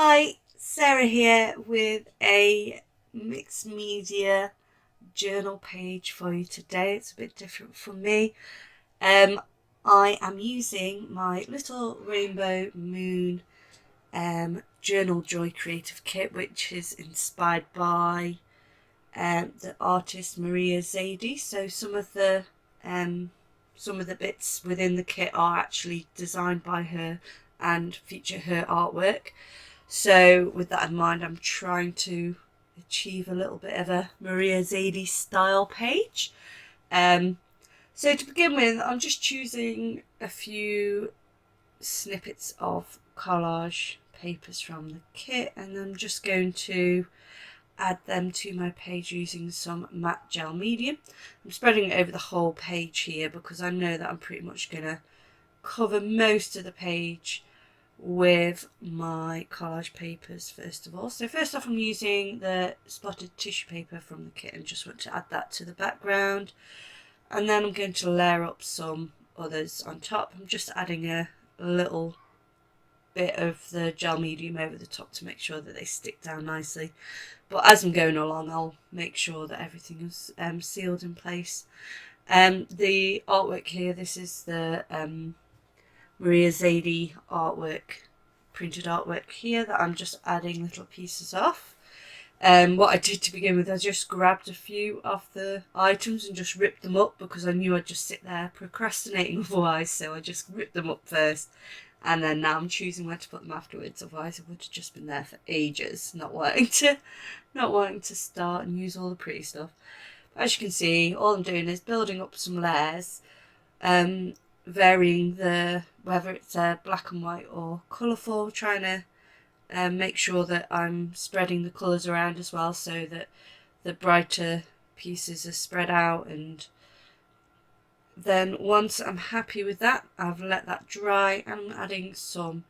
Hi, Sarah here with a mixed media journal page for you today. It's a bit different from me. Um, I am using my little rainbow moon journal joy creative kit, which is inspired by the artist Maria Zadie. So some of the bits within the kit are actually designed by her and feature her artwork. So with that in mind, I'm trying to achieve a little bit of a Maria Zadie style page. Um, so to begin with, I'm just choosing a few snippets of collage papers from the kit, and I'm just going to add them to my page using some matte gel medium. I'm spreading it over the whole page here because I know that I'm pretty much going to cover most of the page with my collage papers first of all. So first off, I'm using the spotted tissue paper from the kit and just want to add that to the background, and then I'm going to layer up some others on top. I'm just adding a little bit of the gel medium over the top to make sure that they stick down nicely, but as I'm going along I'll make sure that everything is sealed in place. The artwork here, this is the Maria Zadie artwork, printed artwork here that I'm just adding little pieces of. What I did to begin with, I just grabbed a few of the items and just ripped them up because I knew I'd just sit there procrastinating otherwise, so I just ripped them up first, and then now I'm choosing where to put them afterwards. Otherwise I would have just been there for ages not wanting to start and use all the pretty stuff. But as you can see, all I'm doing is building up some layers, varying the whether it's black and white or colourful, trying to make sure that I'm spreading the colours around as well, so that the brighter pieces are spread out. And then once I'm happy with that, I've let that dry and I'm adding some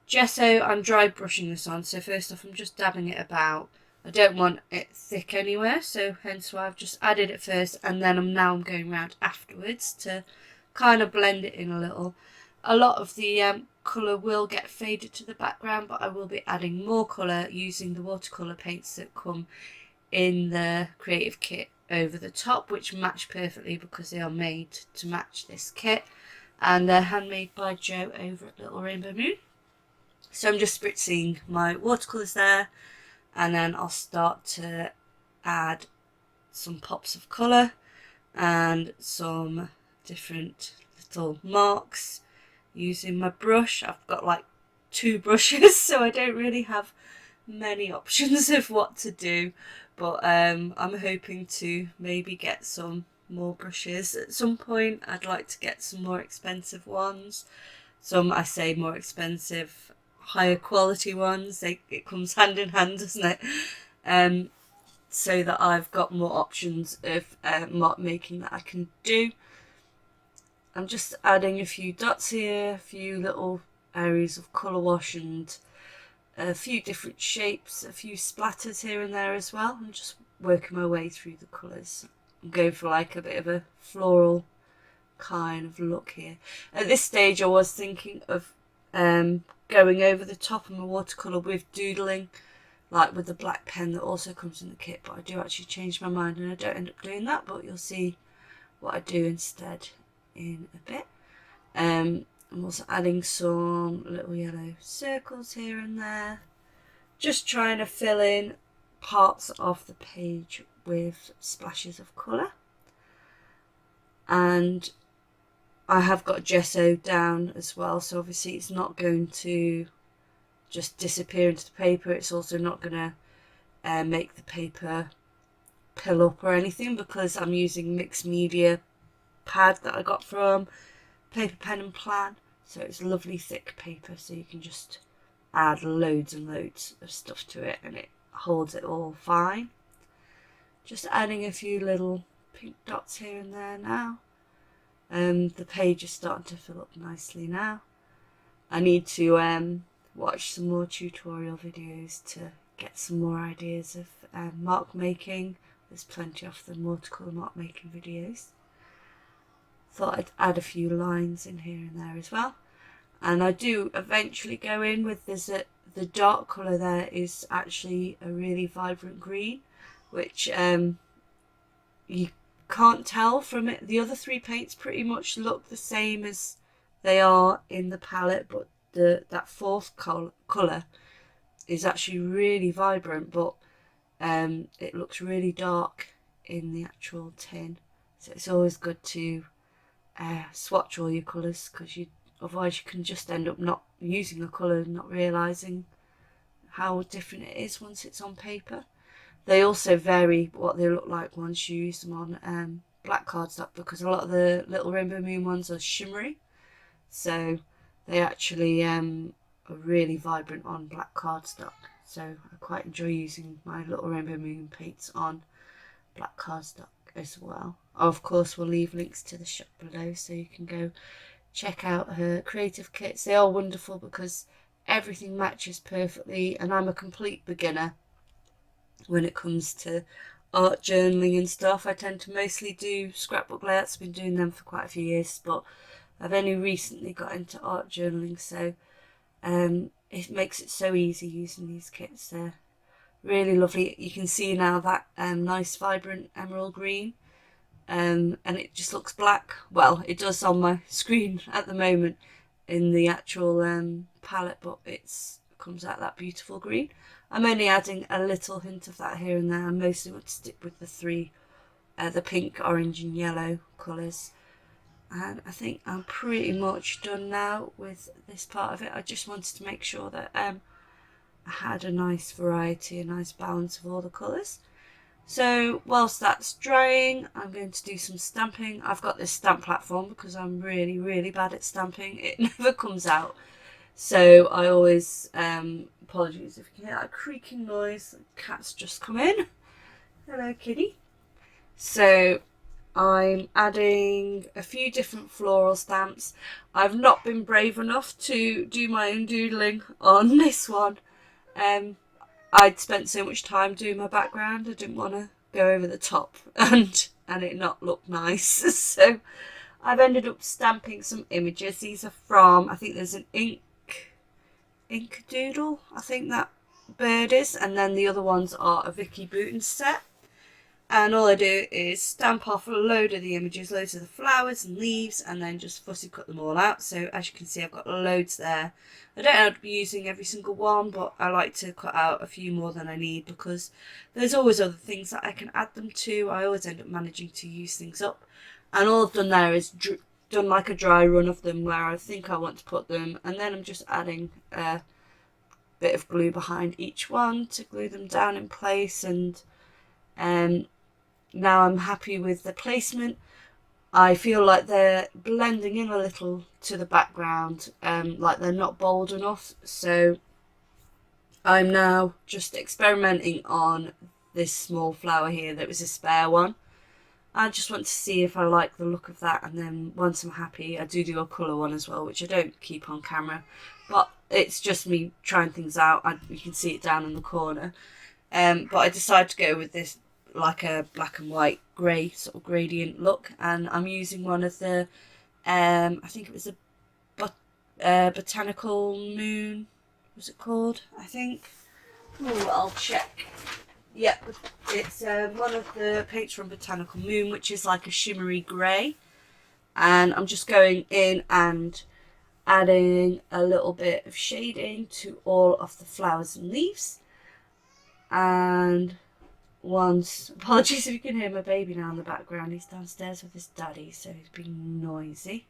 gesso. I'm dry brushing this on, so first off I'm just dabbing it about. I don't want it thick anywhere, so hence why I've just added it first, and then I'm going around afterwards to kind of blend it in a little. A lot of the colour will get faded to the background, but I will be adding more colour using the watercolour paints that come in the creative kit over the top, which match perfectly because they are made to match this kit, and they're handmade by Jo over at Little Rainbow Moon. So I'm just spritzing my watercolours there, and then I'll start to add some pops of colour and some different little marks using my brush. I've got like 2 brushes, so I don't really have many options of what to do, but I'm hoping to maybe get some more brushes at some point. I'd like to get some more expensive ones. Some, I say more expensive, higher quality ones. It comes hand in hand, doesn't it? So that I've got more options of mark making that I can do. I'm just adding a few dots here, a few little areas of colour wash and a few different shapes, a few splatters here and there as well. I'm just working my way through the colours. I'm going for like a bit of a floral kind of look here. At this stage I was thinking of going over the top of my watercolour with doodling, like with the black pen that also comes in the kit, but I do actually change my mind and I don't end up doing that, but you'll see what I do instead in a bit. I'm also adding some little yellow circles here and there, just trying to fill in parts of the page with splashes of colour. And I have got gesso down as well, so obviously it's not going to just disappear into the paper. It's also not going to make the paper pill up or anything, because I'm using mixed media pad that I got from Paper Pen and Plan, so it's lovely thick paper, so you can just add loads and loads of stuff to it and it holds it all fine. Just adding a few little pink dots here and there now. The page is starting to fill up nicely now. I need to watch some more tutorial videos to get some more ideas of mark making. There's plenty of them watercolour mark making videos. Thought I'd add a few lines in here and there as well. And I do eventually go in with the dark colour there is actually a really vibrant green, which you can't tell from it. The other three paints pretty much look the same as they are in the palette, but that fourth colour is actually really vibrant, but it looks really dark in the actual tin. So it's always good to swatch all your colours, because otherwise you can just end up not using a colour and not realising how different it is once it's on paper. They also vary what they look like once you use them on black cardstock, because a lot of the Little Rainbow Moon ones are shimmery, so they actually are really vibrant on black cardstock. So I quite enjoy using my Little Rainbow Moon paints on black cardstock as well. Of course, we'll leave links to the shop below so you can go check out her creative kits. They are wonderful because everything matches perfectly, and I'm a complete beginner when it comes to art journaling and stuff. I tend to mostly do scrapbook layouts. I've been doing them for quite a few years, but I've only recently got into art journaling, so it makes it so easy using these kits. They're really lovely. You can see now that nice vibrant emerald green, and it just looks black. Well, it does on my screen at the moment in the actual palette, but it comes out that beautiful green. I'm only adding a little hint of that here and there. I mostly want to stick with the three, the pink, orange and yellow colours. And I think I'm pretty much done now with this part of it. I just wanted to make sure that I had a nice variety, a nice balance of all the colours. So whilst that's drying, I'm going to do some stamping. I've got this stamp platform because I'm really, really bad at stamping. It never comes out. So I always, apologies if you can hear that creaking noise. The cat's just come in. Hello, kitty. So I'm adding a few different floral stamps. I've not been brave enough to do my own doodling on this one. I'd spent so much time doing my background, I didn't want to go over the top and it not look nice. So I've ended up stamping some images. These are from, I think there's an ink doodle, I think that bird is, and then the other ones are a Vicky Booten set. And all I do is stamp off a load of the images, loads of the flowers and leaves, and then just fussy cut them all out. So as you can see, I've got loads there. I don't have to be using every single one, but I like to cut out a few more than I need, because there's always other things that I can add them to. I always end up managing to use things up. And all I've done there is done like a dry run of them where I think I want to put them, and then I'm just adding a bit of glue behind each one to glue them down in place. And now I'm happy with the placement. I feel like they're blending in a little to the background, like they're not bold enough. So I'm now just experimenting on this small flower here that was a spare one. I just want to see if I like the look of that, and then once I'm happy, I do a colour one as well, which I don't keep on camera, but it's just me trying things out. You can see it down in the corner. But I decided to go with this, like a black and white grey sort of gradient look, and I'm using one of the I think it was a Botanical Moon, was it called, I think. Oh, I'll check. Yep, it's one of the paints from Botanical Moon, which is like a shimmery grey, and I'm just going in and adding a little bit of shading to all of the flowers and leaves. And apologies if you can hear my baby now in the background, he's downstairs with his daddy, so he's being noisy.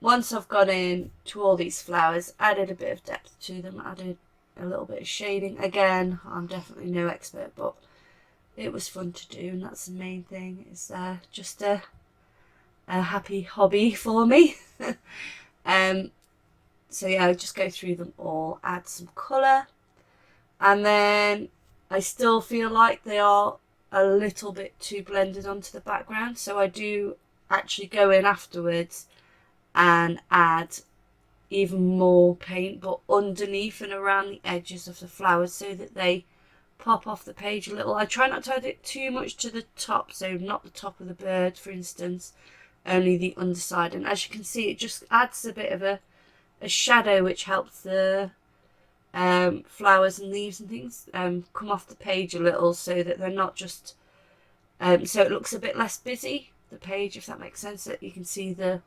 Once I've gone in to all these flowers, added a bit of depth to them, added a little bit of shading. Again, I'm definitely no expert, but it was fun to do, and that's the main thing. It's just a happy hobby for me. So yeah, I just go through them all, add some colour, and then I still feel like they are a little bit too blended onto the background, so I do actually go in afterwards and add even more paint, but underneath and around the edges of the flowers, so that they pop off the page a little. I try not to add it too much to the top, so not the top of the bird, for instance, only the underside. And as you can see, it just adds a bit of a shadow, which helps the flowers and leaves and things come off the page a little, so that they're not just so it looks a bit less busy, the page, if that makes sense, that you can see the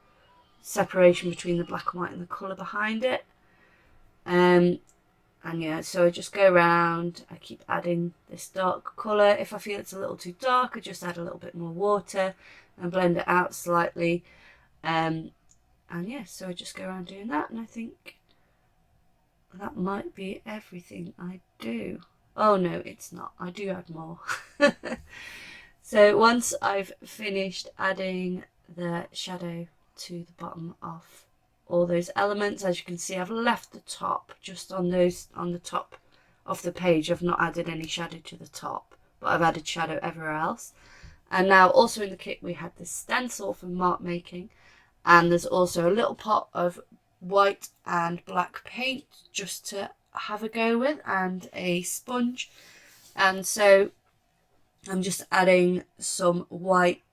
separation between the black and white and the colour behind it. And yeah, so I just go around, I keep adding this dark colour. If I feel it's a little too dark, I just add a little bit more water and blend it out slightly. And yeah, so I just go around doing that, and I think that might be everything I do. Oh no, it's not. I do add more. So once I've finished adding the shadow to the bottom of all those elements, as you can see, I've left the top just on the top of the page. I've not added any shadow to the top, but I've added shadow everywhere else. And now also in the kit we had this stencil for mark making, and there's also a little pot of white and black paint just to have a go with, and a sponge. And so I'm just adding some white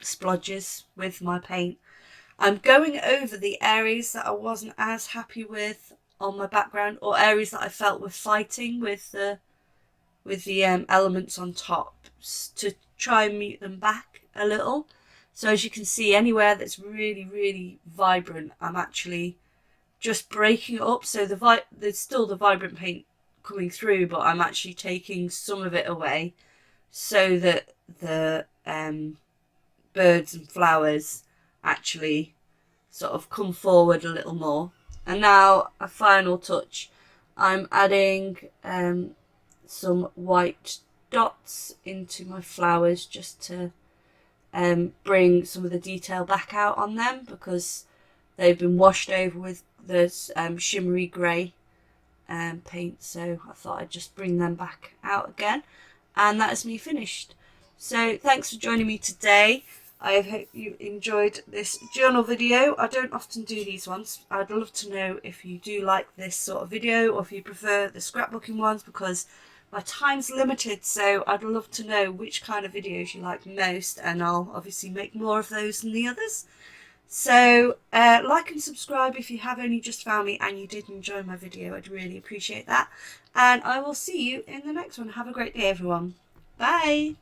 splodges with my paint. I'm going over the areas that I wasn't as happy with on my background, or areas that I felt were fighting with the elements on top, to try and mute them back a little. So as you can see, anywhere that's really, really vibrant, I'm actually just breaking it up. So there's still the vibrant paint coming through, but I'm actually taking some of it away so that the birds and flowers actually sort of come forward a little more. And now a final touch, I'm adding some white dots into my flowers just to bring some of the detail back out on them, because they've been washed over with this shimmery grey paint. So I thought I'd just bring them back out again, and that is me finished. So thanks for joining me today. I hope you enjoyed this journal video. I don't often do these ones. I'd love to know if you do like this sort of video, or if you prefer the scrapbooking ones, because my time's limited. So I'd love to know which kind of videos you like most, and I'll obviously make more of those than the others. So like and subscribe if you have only just found me and you did enjoy my video. I'd really appreciate that. And I will see you in the next one. Have a great day, everyone. Bye.